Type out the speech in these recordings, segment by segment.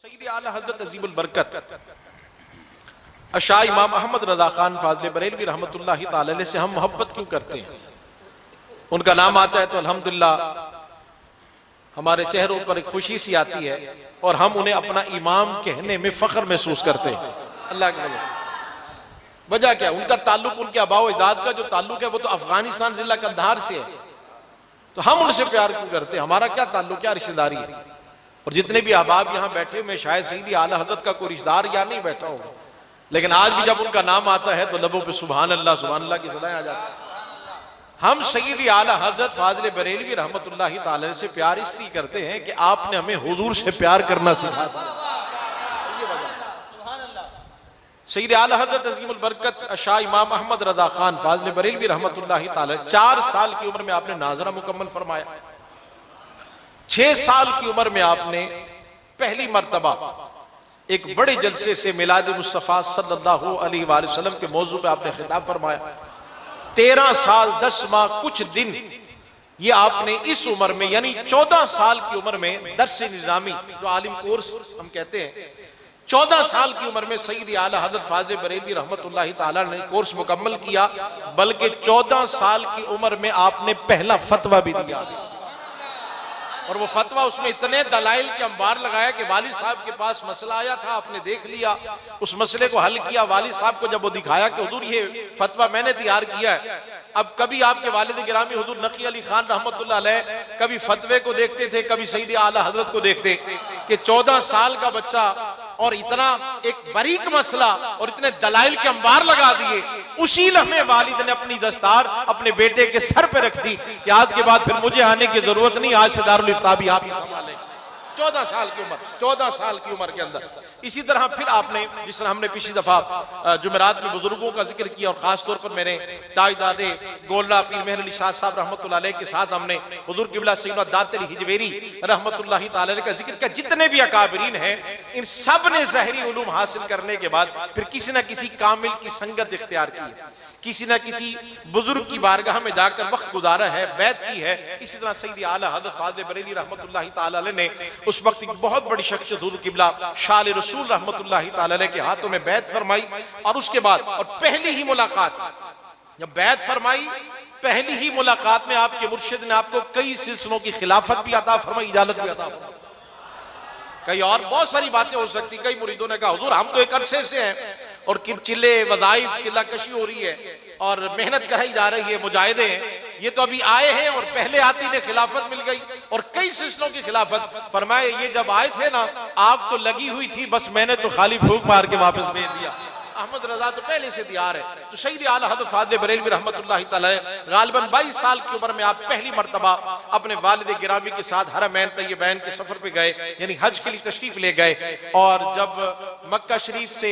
सईद आला हज़रत अज़ीमुल बरकत अशा इमाम अहमद रजा खान फाज़िल बरेलवी रहमतुल्लाहि ताला अलैह से हम मोहब्बत क्यों करते हैं? उनका नाम आता है तो अल्हम्दुलिल्लाह हमारे चेहरों पर एक खुशी सी आती है और हम उन्हें अपना इमाम कहने में फख्र महसूस करते हैं। अल्लाह की वजह से। वजह क्या है? उनका ताल्लुक उनके आबाओ अजदाद का जो ताल्लुक है वो तो अफगानिस्तान जिला कंधार से है, तो हम उनसे प्यार क्यों करते हैं? हमारा क्या ताल्लुक, क्या रिश्तेदारी है? और जितने भी अहबाब यहाँ बैठे हुए शायद सईद आला हज़रत का कोई रिश्तेदार या नहीं बैठा होगा, लेकिन आज भी जब उनका नाम आता है तो लबों पे सुभान अल्लाह की सदाएं आ जाती है। हम सईद आला हज़रत फाज़िल बरेलवी रहमतुल्लाहि ताला से प्यार इसलिए करते हैं कि आपने हमें हुजूर से प्यार करना सिखाया। सईद आला हज़रत अज़ीमुल बरकत अशा इमाम अहमद रजा खान फाज़िल बरेलवी रहमतुल्लाहि ताला 4 साल की उम्र में आपने नाज़रा मुकम्मल फरमाया। 6 साल की उम्र में आपने पहली मर्तबा एक बड़े जलसे से मिलाद मुस्तफ़ा सल्लल्लाहु अलैहि वसल्लम के मौजू पे आपने खिताब फरमाया। 13 साल 10 माह कुछ दिन ये आपने इस उम्र में यानी 14 साल की उम्र में दर्स निज़ामी जो आलिम कोर्स हम कहते हैं, 14 साल की उम्र में सईद आला हज़रत फाज़िल बरेलवी रहमतुल्लाहि ताला ने कोर्स मुकम्मल किया, बल्कि 14 साल की उम्र में आपने पहला फतवा भी दिया। और वो फतवा उसमें इतने दलाइल के अंबार लगाया कि वालिद साहब के पास मसला आया था, आपने देख लिया, उस मसले को हल किया। वालिद साहब को जब वो दिखाया कि हुजूर ये फतवा मैंने तैयार किया है। अब कभी आपके वालिद गिरामी हुजूर नकी अली खान रहमतुल्लाह अलैह कभी फतवे को देखते थे, कभी सईद आला हज़रत को देखते कि 14 साल का बच्चा और इतना एक बारीक मसला और इतने दलाइल के अंबार लगा दिए। उसी लम्हे वालिद ने अपनी दस्तार अपने बेटे के सर पे रख दी कि आज के बाद फिर मुझे आने की जरूरत नहीं, आज से दारुल इफ्ता भी आप ही संभालें। 14 साल की उम्र, 14 साल की उम्र के अंदर। इसी तरह फिर आपने, जिस तरह हमने पिछली दफा जुमेरात में बुजुर्गों का जिक्र किया और खास तौर पर मेरे दाई-दादे गोल्ला पीर मेहर अली शाह साहब रहमतुल्लाह अलैह के साथ हमने हुजूर किबला सैयदना दात अली हिजवेरी रहमतुल्लाहि ताला अलैह का जिक्र किया। जितने भी अकाबरीन हैं इन सब ने ज़हरी उलूम हासिल करने के बाद फिर किसी न किसी कामिल की संगत इख्तियार की है, किसी न किसी बुजुर्ग की बारगाह में जाकर वक्त गुजारा है, बैत की है। इसी तरह सईद आला हज़रत फाज़िल बरेलवी रहमतुल्लाहि ताला अलैह ने उस वक्त एक बहुत बड़ी शख्सियत हुजूर किबला शाल रसूल रहमतुल्लाहि ताला अलैह के हाथों में बैत फरमाई। और उसके बाद और पहली ही मुलाकात जब बैत फरमाई, पहली ही मुलाकात में आपके मुर्शिद ने आपको कई सिलसिलों की खिलाफत भी अता फरमाई, इजाजत भी अता फरमाई। कई और बहुत सारी बातें हो सकती। कई मुरीदों ने कहा हुजूर हम तो एक अरसे से हैं और चिल्ले वज़ाइफ किला कशी हो रही है और मेहनत कराई जा रही है, मुजाहिदे हैं, ये तो अभी आए हैं और पहले आती ने खिलाफत मिल गई और कई सिलसिलों की खिलाफत। फरमाए ये जब आए थे ना आग तो लगी हुई थी, बस मैंने तो खाली फूंक मार के वापस भेज दिया। अहमद रजा तो पहले से तैयार है। तो सईद आला हज़रत फाज़िल बरेलवी रहमतुल्लाहि ताला गालिबन 22 साल की उम्र में आप पहली मर्तबा अपने वालिद गिरामी के साथ हरमैन तय्यबैन के सफर पे गए, यानी हज के लिए तशरीफ ले गए। और जब मक्का शरीफ से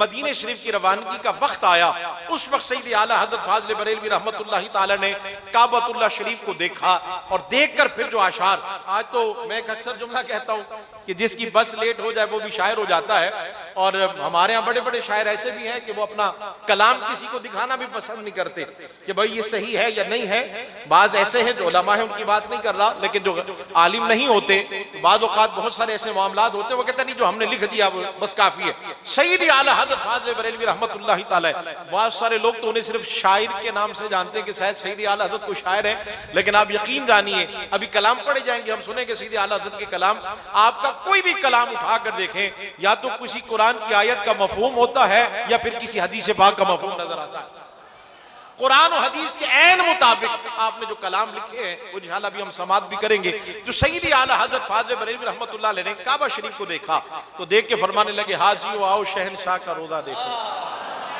मदीने शरीफ की रवानगी का वक्त आया, उस वक्त सईद आला हज़रत फाज़िल बरेलवी रहमतुल्लाहि ताला ने काबतुल्लाह शरीफ को देखा और देखकर फिर जो आशार, आज तो मैं एक अक्सर जुमला कहता हूँ कि जिसकी बस लेट हो जाए वो भी शायर हो जाता है। और हमारे यहाँ बड़े बड़े शायर ऐसे भी हैं कि वो अपना कलाम किसी को दिखाना भी पसंद नहीं करते कि भाई ये सही है या नहीं है। बाज ऐसे हैं जो उलमा है, उनकी बात नहीं कर रहा, लेकिन जो आलिम नहीं होते बाद औक़ात बहुत सारे ऐसे मामलात होते हैं, वो कहते नहीं जो हमने लिख दिया वो बस काफी है। सईद आला हज़रत फाज़िल बरेलवी रहमतुल्लाहि ताला, बहुत सारे लोग तो उन्हें सिर्फ शायर के नाम से जानते हैं कि शायद सईद आला हज़रत को शायर है, लेकिन आप यकीन जानिए अभी कलाम पढ़े जाएंगे, हम सुनेंगे सईद आला हज़रत के कलाम। आपका कोई भी कलाम उठाकर देखें, या तो किसी कुरान की आयत का मफहूम होता है या फिर किसी हदीस पाक का मफहूम नजर आता है। कुरान और हदीस के ऐन मुताबिक आपने जो कलाम लिखे हैं वो इंशाअल्लाह भी हम समाअत भी करेंगे। जो सईद आला हज़रत फाज़िल बरेलवी रहमतुल्लाह अलैह ने काबा शरीफ को देखा तो देख के फरमाने लगे हाजी आओ शहनशाह का रोजा देखो।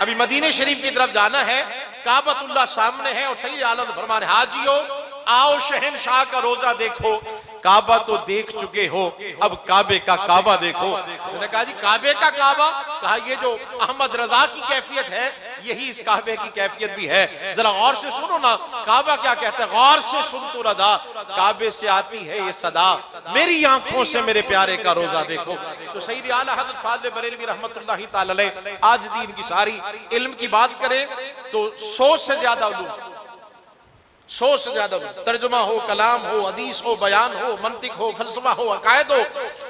अभी मदीने शरीफ की तरफ जाना है, काबतुल्लाह सामने है और सईद आला फरमाने हाजियो आओ शहनशाह का रोजा देखो। काबा तो देख चुके हो, अब काबे का काबा देखो। उसने कहा जी काबे का काबा, कहा ये जो अहमद रजा की कैफियत है यही इस काबे की कैफियत भी है। जरा गौर से सुनो ना काबा क्या कहता है, गौर से सुन तो रजा, काबे से आती है ये सदा, मेरी आंखों से मेरे प्यारे का रोजा देखो। तो सईद आला हज़रत फाज़िल बरेलवी रहमतुल्लाहि ताला अलैह आज दीन की सारी इल्म की बात करें तो 100 से ज्यादा उलूम, 100 से ज्यादा तर्जुमा हो, कलाम हो, हदीस हो, बयान हो, मंतिक हो, फलसफा हो, अकायद हो,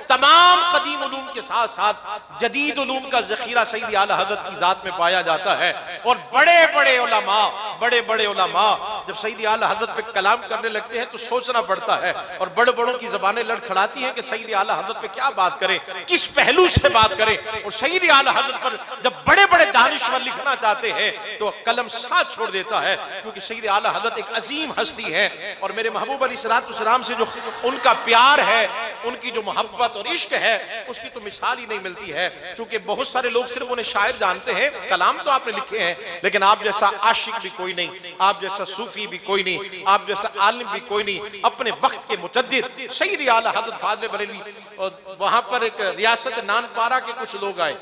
तमाम कदीम उलूम के साथ साथ जदीद उलूम का जखीरा सैयद आला हज़रत की जात में पाया जाता है। और बड़े बड़े उलमा जब सैयद आला हज़रत पे कलाम करने लगते हैं तो सोचना पड़ता है, और बड़े बड़ों की ज़बानें लड़खड़ाती हैं कि सैयद आला हज़रत पे क्या बात करें, किस पहलू से बात करें। और सैयद आला हज़रत पर जब बड़े बड़े दानिश्वर लिखना चाहते हैं तो कलम साथ छोड़ देता है, क्योंकि सैयद आला हज़रत एक अजीम हस्ती है। और मेरे महबूब अलैहिस्सलाम से जो उनका प्यार है, उनकी जो मोहब्बत और इश्क है, उसकी तो मिसाल ही नहीं मिलती है। चूंकि बहुत सारे लोग सिर्फ उन्हें शायर जानते हैं, कलाम तो आपने लिखे हैं, लेकिन आप जैसा आशिक भी कोई नहीं, आप जैसा सूफी भी कोई नहीं, आप जैसा आलिम भी कोई नहीं। अपने वक्त के मुजद्दिद सैयद आला हज़रत फाज़िल बरेलवी, और वहां पर एक रियासत नानपारा के कुछ लोग आए,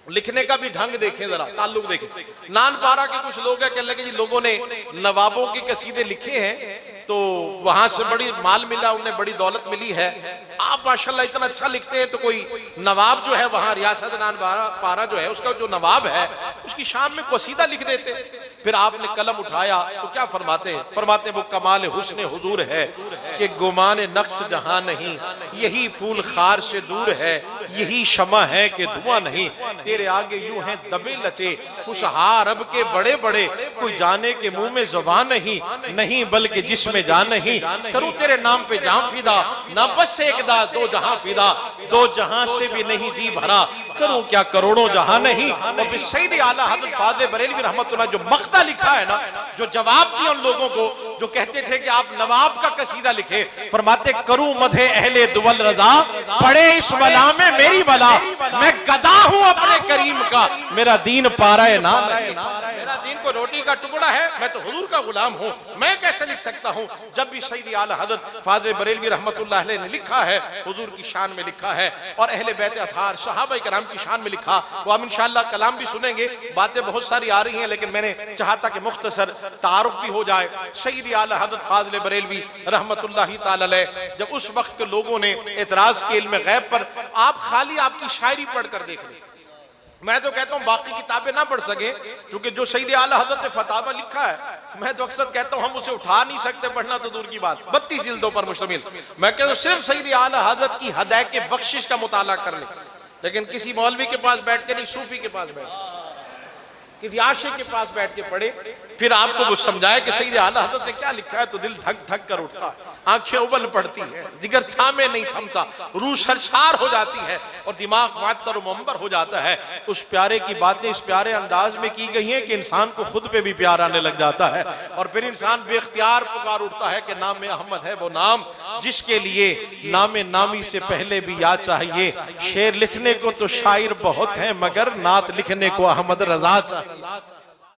लिखने का भी ढंग देखें, जरा ताल्लुक देखें। नानपारा के कुछ लोग हैं, कहने लगे जी लोगों ने नवाबों के कसीदे लिखे हैं तो वहां से बड़ी माल मिला, उन्हें बड़ी दौलत मिली है, आप माशाल्लाह इतना अच्छा लिखते हैं, तो कोई नवाब जो है वहां रियासत नानपारा जो है उसका जो नवाब है उसकी शान में कसीदा लिख देते। फिर आपने कलम उठाया तो क्या फरमाते हैं? फरमाते वो कमाल हुस्न हुजूर है कि गुमान नक्श जहां नहीं, यही फूल खार से दूर है, यही शमा है कि धुआं नहीं, तेरे आगे यूं है दबे लचे खुशहार रब के बड़े बड़े, कोई जाने के मुंह में जुबान नहीं, नहीं बल्कि जिसमें जान नहीं, करूं तेरे नाम पे जान फिदा, ना बस एक दा दो जहां फिदा, दो जहां से भी नहीं जी भरा, करूं क्या करोड़ों जहां नहीं। और फिर सैयद आला हज़रत फाज़िल बरेलवी रहमतुल्लाह जो मख्ता लिखा है ना, जो जवाब दिया उन लोगों को जो कहते थे कि आप नवाब का कसीदा लिखे, फरमाते करूं मधे अहले दुवल रजा, पड़े इस वला में मेरी वला, मैं गदा हूं अपने करीम का, मेरा दीन पारा है ना, मेरा दीन को रोटी का टुकड़ा है, मैं तो हुजूर का गुलाम हूं, मैं कैसे लिख सकता हूं। जब भी सैयद आला हज़रत फाज़िल बरेलवी रहमतुल्लाह अलैह ने लिखा है, हुजूर की शान में लिखा है, और अहले बैत अतार सहाबा किराम की शान में लिखा, वो हम इंशाअल्लाह कलाम भी सुनेंगे। बातें बहुत सारी आ रही हैं, लेकिन मैंने चाहता कि मुख्तसर तारुफ भी हो जाए। सैयद आला हज़रत फाज़िल बरेलवी रहमतुल्लाह ताला अलैह, जब उस वक्त के लोगों ने एतराज के इल्म गैब पर, आप खाली आपकी शायरी पढ़कर देख लें, मैं तो कहता हूँ बाकी किताबें ना पढ़ सके, क्योंकि जो सैयद आला हज़रत ने फतावा लिखा है, मैं तो अक्सर कहता हूँ हम उसे उठा नहीं सकते, पढ़ना तो दूर की बात, 32 जिल्दों पर मुश्तमिल। मैं कहता हूँ सिर्फ सैयद आला हज़रत की हदायत के बख्शिश का मुताला कर ले, लेकिन किसी मौलवी के पास बैठ के नहीं, सूफी के पास बैठ, किसी आशिक के पास बैठ के पढ़े, फिर आपको वो समझाए कि सैयद आला हज़रत ने क्या लिखा है, तो दिल धक धक कर उठता है, आंखें उबल पड़ती हैं, जिगर थामे नहीं थमता, रूह सरशार हो जाती है, और दिमाग मुअत्तर व मुंबर हो जाता है। उस प्यारे की बातें इस प्यारे अंदाज में की गई हैं कि इंसान को खुद पे भी प्यार आने लग जाता है, और फिर इंसान बेख्तियार पुकार उठता है कि नाम अहमद है वो नाम जिसके लिए नाम नामी से पहले भी याद चाहिए। शेर लिखने को तो शायर बहुत है, मगर नात लिखने को अहमद रजा चाहिए।